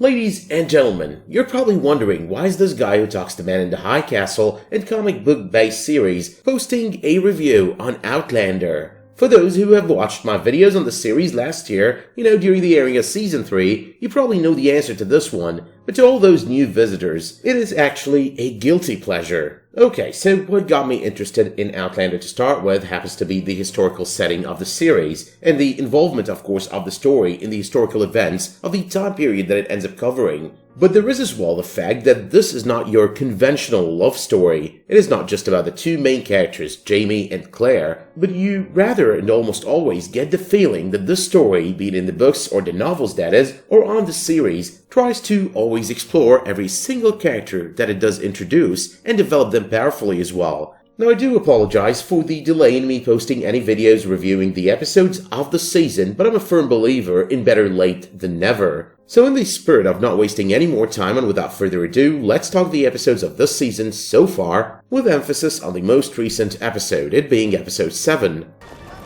Ladies and gentlemen, you're probably wondering why is this guy who talks to men in the High Castle and comic book based series posting a review on Outlander? For those who have watched my videos on the series last year, during the airing of Season 3, you probably know the answer to this one, but to all those new visitors, it is actually a guilty pleasure. Okay, so what got me interested in Outlander to start with happens to be the historical setting of the series, and the involvement, of course, of the story in the historical events of the time period that it ends up covering. But there is as well the fact that this is not your conventional love story. It is not just about the two main characters, Jamie and Claire, but you rather and almost always get the feeling that this story, be it in the books or the novels that is, or on the series, tries to always explore every single character that it does introduce and develop them powerfully as well. Now I do apologize for the delay in me posting any videos reviewing the episodes of the season, but I'm a firm believer in better late than never. So in the spirit of not wasting any more time and without further ado, let's talk the episodes of this season so far, with emphasis on the most recent episode, it being episode 7.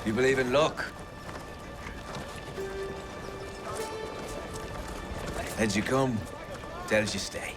You believe in luck? Heads you come, tails you stay.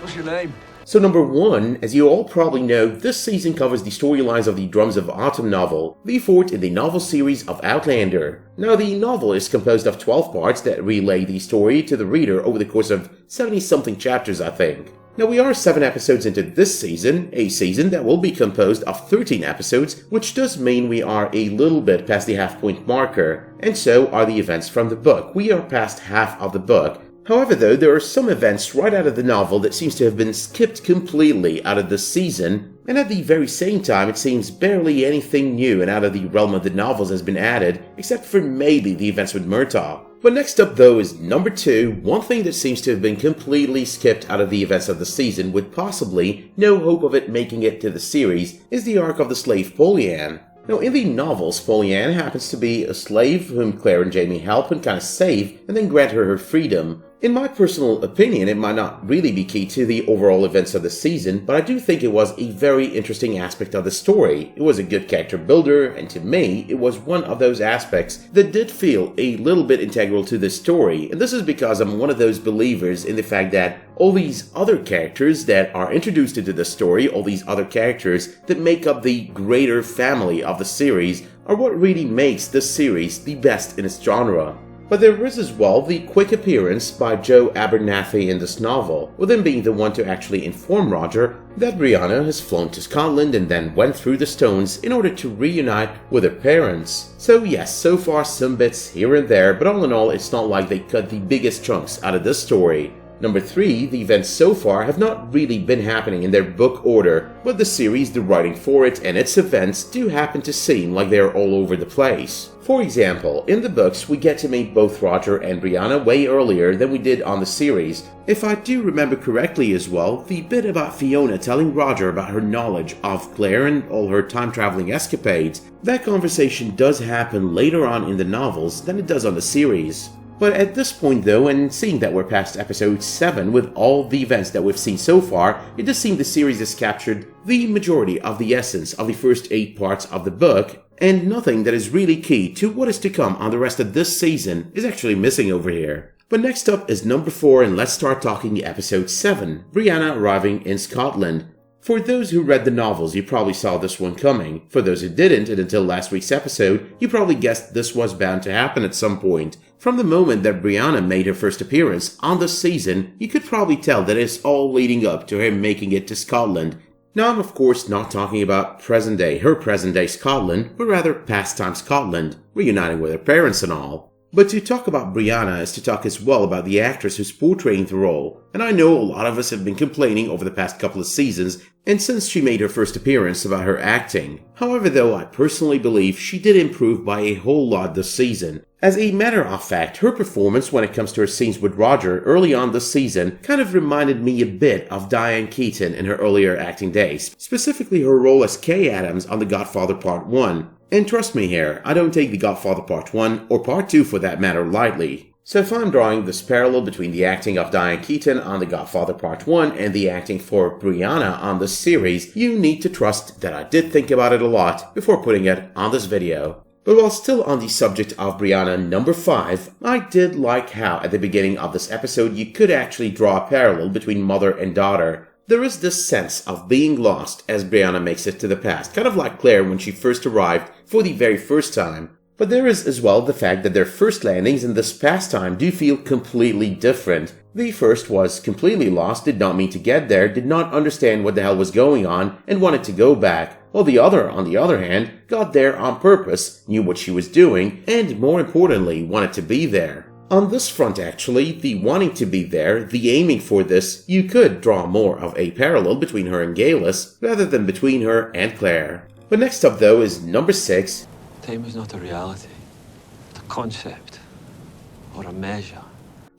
What's your name? So number 1, as you all probably know, this season covers the storylines of the Drums of Autumn novel, the fourth in the novel series of Outlander. Now the novel is composed of 12 parts that relay the story to the reader over the course of 70-something chapters, I think. Now we are 7 episodes into this season, a season that will be composed of 13 episodes, which does mean we are a little bit past the half-point marker, and so are the events from the book. We are past half of the book. However though, there are some events right out of the novel that seems to have been skipped completely out of this season, and at the very same time it seems barely anything new and out of the realm of the novels has been added, except for maybe the events with Murtaugh. But next up though is number 2, one thing that seems to have been completely skipped out of the events of the season with possibly no hope of it making it to the series is the arc of the slave Polian. Now in the novels, Polian happens to be a slave whom Claire and Jamie help and kind of save and then grant her freedom. In my personal opinion, it might not really be key to the overall events of the season, but I do think it was a very interesting aspect of the story. It was a good character builder, and to me, it was one of those aspects that did feel a little bit integral to the story, and this is because I'm one of those believers in the fact that all these other characters that are introduced into the story, all these other characters that make up the greater family of the series, are what really makes this series the best in its genre. But there is as well the quick appearance by Joe Abernathy in this novel, with him being the one to actually inform Roger that Brianna has flown to Scotland and then went through the stones in order to reunite with her parents. So yes, so far some bits here and there, but all in all it's not like they cut the biggest chunks out of this story. Number 3, the events so far have not really been happening in their book order, but the series, the writing for it, and its events do happen to seem like they are all over the place. For example, in the books we get to meet both Roger and Brianna way earlier than we did on the series. If I do remember correctly as well, the bit about Fiona telling Roger about her knowledge of Claire and all her time-traveling escapades, that conversation does happen later on in the novels than it does on the series. But at this point though, and seeing that we're past episode 7 with all the events that we've seen so far, it does seem the series has captured the majority of the essence of the first 8 parts of the book, and nothing that is really key to what is to come on the rest of this season is actually missing over here. But next up is number 4, and let's start talking episode 7, Brianna arriving in Scotland. For those who read the novels, you probably saw this one coming. For those who didn't, and until last week's episode, you probably guessed this was bound to happen at some point. From the moment that Brianna made her first appearance on the season, you could probably tell that it's all leading up to her making it to Scotland. Now I'm of course not talking about her present day Scotland, but rather past time Scotland, reuniting with her parents and all. But to talk about Brianna is to talk as well about the actress who's portraying the role, and I know a lot of us have been complaining over the past couple of seasons, and since she made her first appearance, about her acting. However though, I personally believe she did improve by a whole lot this season. As a matter of fact, her performance when it comes to her scenes with Roger early on this season kind of reminded me a bit of Diane Keaton in her earlier acting days, specifically her role as Kay Adams on The Godfather Part 1. And trust me here, I don't take The Godfather Part 1, or Part 2 for that matter, lightly. So if I'm drawing this parallel between the acting of Diane Keaton on The Godfather Part 1 and the acting for Brianna on this series, you need to trust that I did think about it a lot before putting it on this video. But while still on the subject of Brianna number 5, I did like how at the beginning of this episode you could actually draw a parallel between mother and daughter. There is this sense of being lost as Brianna makes it to the past, kind of like Claire when she first arrived for the very first time. But there is as well the fact that their first landings in this past time do feel completely different. The first was completely lost, did not mean to get there, did not understand what the hell was going on, and wanted to go back. While the other, on the other hand, got there on purpose, knew what she was doing, and more importantly, wanted to be there. On this front actually, the wanting to be there, the aiming for this, you could draw more of a parallel between her and Geillis, rather than between her and Claire. But next up though is number 6. Time is not a reality, a concept, or a measure.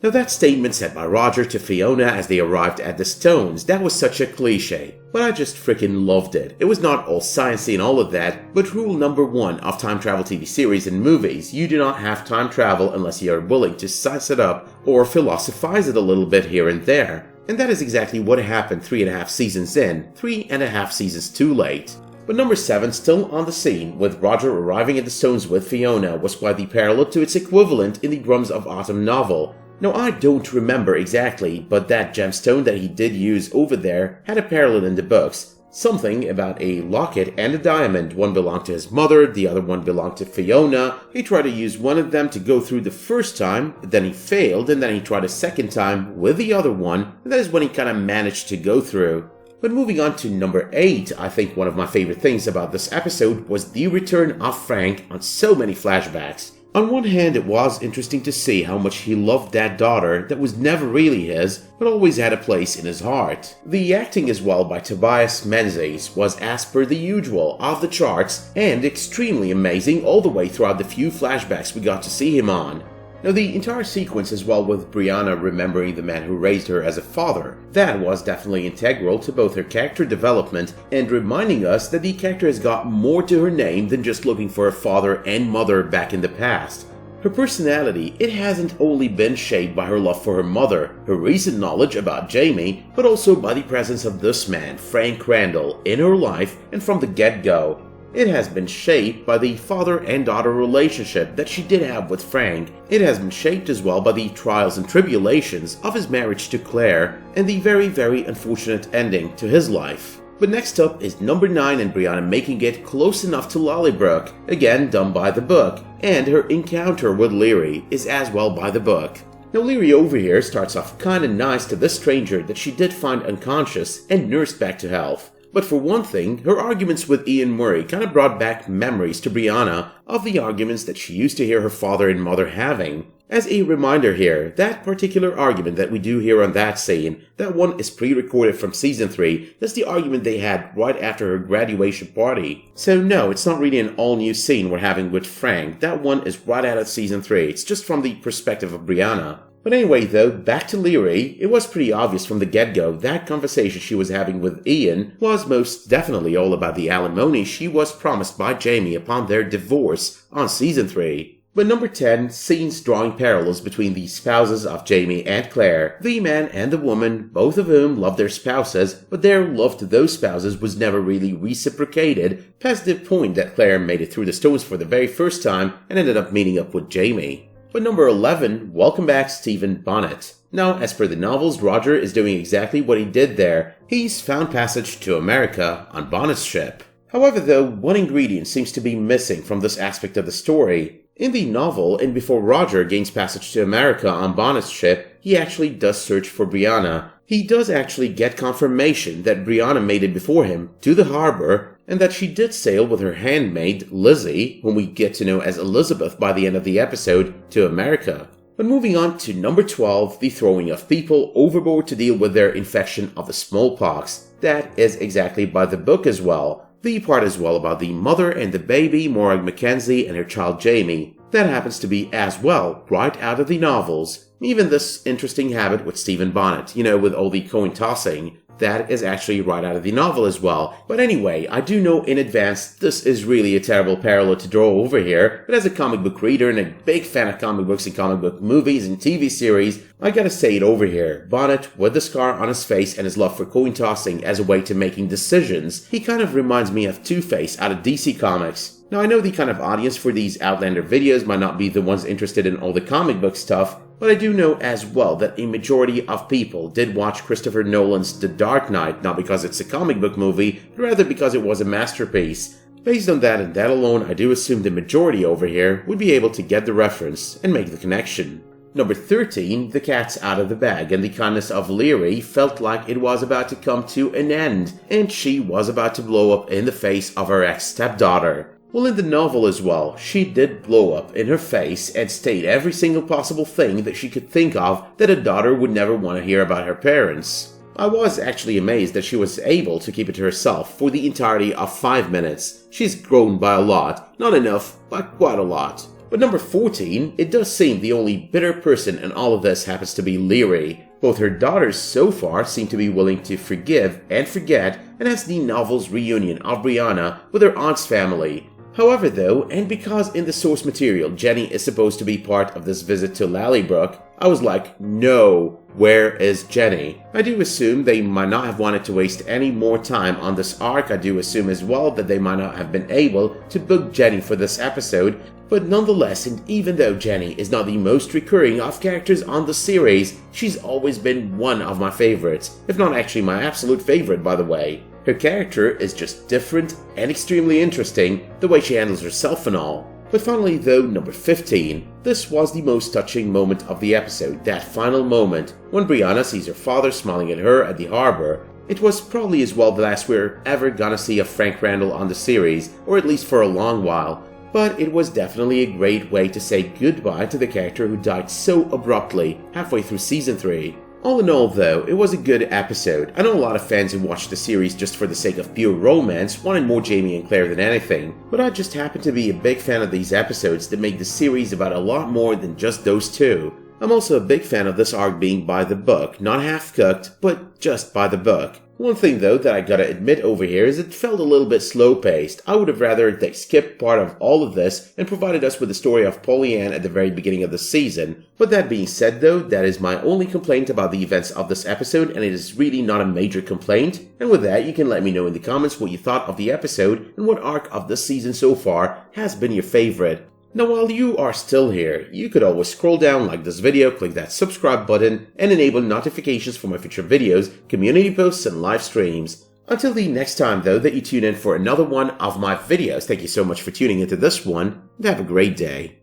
Now that statement said by Roger to Fiona as they arrived at the Stones, that was such a cliche, but I just freaking loved it. It was not all sciencey and all of that, but rule number 1 of time travel TV series and movies, you do not have time travel unless you are willing to science it up or philosophize it a little bit here and there. And that is exactly what happened 3.5 seasons in, 3.5 seasons too late. But number 7, still on the scene, with Roger arriving at the Stones with Fiona, was quite the parallel to its equivalent in the Drums of Autumn novel. Now I don't remember exactly, but that gemstone that he did use over there had a parallel in the books. Something about a locket and a diamond. One belonged to his mother, the other one belonged to Fiona. He tried to use one of them to go through the first time, then he failed, and then he tried a second time with the other one, and that is when he kind of managed to go through. But moving on to number 8, I think one of my favorite things about this episode was the return of Frank on so many flashbacks. On one hand, it was interesting to see how much he loved that daughter that was never really his, but always had a place in his heart. The acting as well by Tobias Menzies was as per the usual, off the charts, and extremely amazing all the way throughout the few flashbacks we got to see him on. Now the entire sequence as well with Brianna remembering the man who raised her as a father, that was definitely integral to both her character development and reminding us that the character has got more to her name than just looking for a father and mother back in the past. Her personality, it hasn't only been shaped by her love for her mother, her recent knowledge about Jamie, but also by the presence of this man, Frank Randall, in her life and from the get-go. It has been shaped by the father and daughter relationship that she did have with Frank. It has been shaped as well by the trials and tribulations of his marriage to Claire and the very, very unfortunate ending to his life. But next up is number 9 and Brianna making it close enough to Lollybrook, again done by the book, and her encounter with Leary is as well by the book. Now Leary over here starts off kinda nice to this stranger that she did find unconscious and nursed back to health. But for one thing, her arguments with Ian Murray kind of brought back memories to Brianna of the arguments that she used to hear her father and mother having. As a reminder here, that particular argument that we do hear on that scene, that one is pre-recorded from season 3, that's the argument they had right after her graduation party. So no, it's not really an all-new scene we're having with Frank, that one is right out of season 3, it's just from the perspective of Brianna. But anyway though, back to Leary, it was pretty obvious from the get-go that conversation she was having with Ian was most definitely all about the alimony she was promised by Jamie upon their divorce on season 3. But number 10, scenes drawing parallels between the spouses of Jamie and Claire, the man and the woman, both of whom loved their spouses, but their love to those spouses was never really reciprocated, past the point that Claire made it through the Stones for the very first time and ended up meeting up with Jamie. But number 11, welcome back Stephen Bonnet. Now, as per the novels, Roger is doing exactly what he did there. He's found passage to America on Bonnet's ship. However though, one ingredient seems to be missing from this aspect of the story. In the novel, and before Roger gains passage to America on Bonnet's ship, he actually does search for Brianna. He does actually get confirmation that Brianna made it before him to the harbor, and that she did sail with her handmaid, Lizzie, whom we get to know as Elizabeth by the end of the episode, to America. But moving on to number 12, the throwing of people overboard to deal with their infection of the smallpox. That is exactly by the book as well. The part as well about the mother and the baby, Morag Mackenzie, and her child Jamie. That happens to be as well right out of the novels. Even this interesting habit with Stephen Bonnet, with all the coin tossing. That is actually right out of the novel as well. But anyway, I do know in advance this is really a terrible parallel to draw over here, but as a comic book reader and a big fan of comic books and comic book movies and TV series, I gotta say it over here. Bonnet, with the scar on his face and his love for coin tossing as a way to making decisions, he kind of reminds me of Two-Face out of DC Comics. Now I know the kind of audience for these Outlander videos might not be the ones interested in all the comic book stuff, but I do know as well that a majority of people did watch Christopher Nolan's The Dark Knight not because it's a comic book movie, but rather because it was a masterpiece. Based on that and that alone, I do assume the majority over here would be able to get the reference and make the connection. Number 13, the cat's out of the bag, and the kindness of Laoghaire felt like it was about to come to an end, and she was about to blow up in the face of her ex-stepdaughter. Well, in the novel as well, she did blow up in her face and state every single possible thing that she could think of that a daughter would never want to hear about her parents. I was actually amazed that she was able to keep it to herself for the entirety of 5 minutes. She's grown by a lot, not enough, but quite a lot. But number 14, it does seem the only bitter person in all of this happens to be Laoghaire. Both her daughters so far seem to be willing to forgive and forget, and that's the novel's reunion of Brianna with her aunt's family. However though, and because in the source material Jenny is supposed to be part of this visit to Lallybrook, I was like, no, where is Jenny? I do assume they might not have wanted to waste any more time on this arc. I do assume as well that they might not have been able to book Jenny for this episode, but nonetheless, and even though Jenny is not the most recurring of characters on the series, she's always been one of my favorites, if not actually my absolute favorite by the way. Her character is just different and extremely interesting, the way she handles herself and all. But finally though, number 15, this was the most touching moment of the episode, that final moment when Brianna sees her father smiling at her at the harbor. It was probably as well the last we're ever gonna see of Frank Randall on the series, or at least for a long while. But it was definitely a great way to say goodbye to the character who died so abruptly halfway through season 3. All in all though, it was a good episode. I know a lot of fans who watched the series just for the sake of pure romance wanted more Jamie and Claire than anything, but I just happen to be a big fan of these episodes that make the series about a lot more than just those two. I'm also a big fan of this arc being by the book, not half-cooked, but just by the book. One thing though that I gotta admit over here is it felt a little bit slow-paced. I would have rather they skipped part of all of this and provided us with the story of Pollyann at the very beginning of the season. But that being said though, that is my only complaint about the events of this episode, and it is really not a major complaint. And with that, you can let me know in the comments what you thought of the episode and what arc of this season so far has been your favorite. Now while you are still here, you could always scroll down, like this video, click that subscribe button, and enable notifications for my future videos, community posts, and live streams. Until the next time though that you tune in for another one of my videos, thank you so much for tuning into this one, and have a great day.